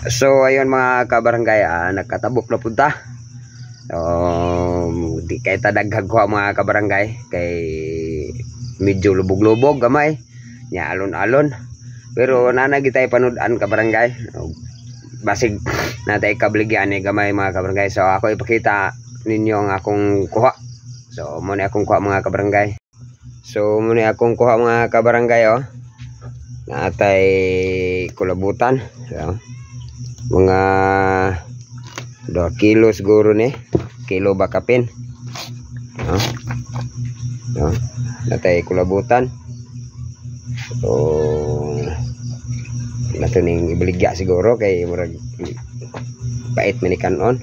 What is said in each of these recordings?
So ayun mga kabarangay, nagkatabok na punta. Di kay tadaghag ko mga kabarangay kay medyo lubog-lubog gamay nya alon-alon, pero nanagi tay panud-an kabarangay basig natay kabligyan ni gamay mga kabarangay. So ako ipakita ninyo ang akong kuha. So muna akong kuha mga kabarangay. So muna akong kuha mga kabarangay, natay kulabutan. So, mga 2 kilo siguro ni kilo bakapin. Natay kulabutan. So nato ning ibaligya siguro kay murag pait man ni kanon.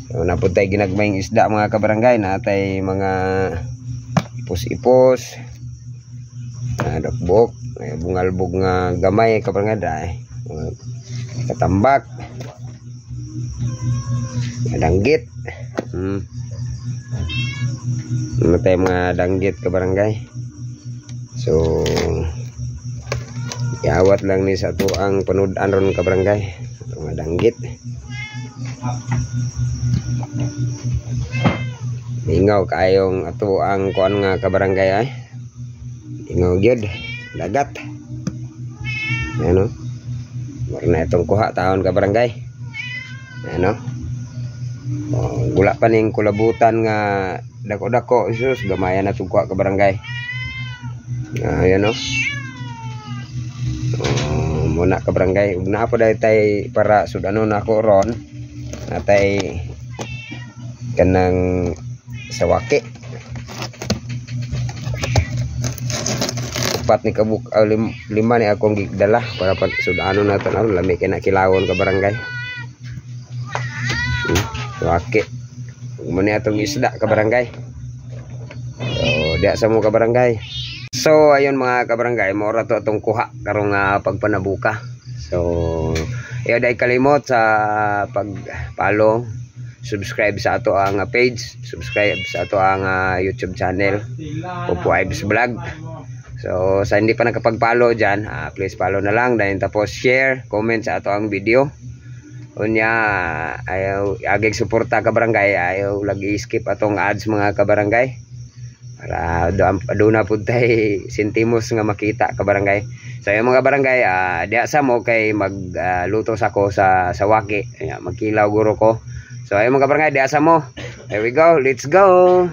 So napuntay ginagmayng isda mga kabarangay, natay mga ipos-ipos, dakbok, bungalbog nga gamay kabarangay dai. Katambak, danggit, natay mga danggit kabarangay. So iawat lang ni sa tuang panudan ron kabarangay, mga danggit. Ingaw kayong ato ang kuan nga kabarangay ay ingaw gyud dagat. Ano? Marna itong kuha taon kabarangay. Ano? Gula pa ning kulabutan nga dako-dako, isus gamayan na itong kuha kabarangay. Ayan o. Muna kabarangay, ug naa po dahil tay para sudanon ako ron natay kanang sawaki. Upat ni kabuk lima ni akong gigdala para pag sudanon nato na lami kay nakilawon kabarangay. Sawaki. Muna atong isda kabarangay. So diya sa mo kabarangay. So ayun mga kabarangay, mora to atong kuha karong pagpanabuka. So iyo day kalimot sa pag-follow, subscribe sa ato ang page, subscribe sa ato ang YouTube channel, Popo Ives Vlog. So sa hindi pa nakapag-follow diyan, please follow na lang, then tapos share, comment sa ato ang video. Unya ayaw agig suporta kabarangay, ayaw lagi skip atong ads mga kabarangay. Para doon na po tayo sentimos nga makita kabarangay. So yung mga barangay, diya sa mo kay magluto sa ko sa waki, magkilaw guro ko. So yung mga barangay, diya sa mo. There we go, let's go.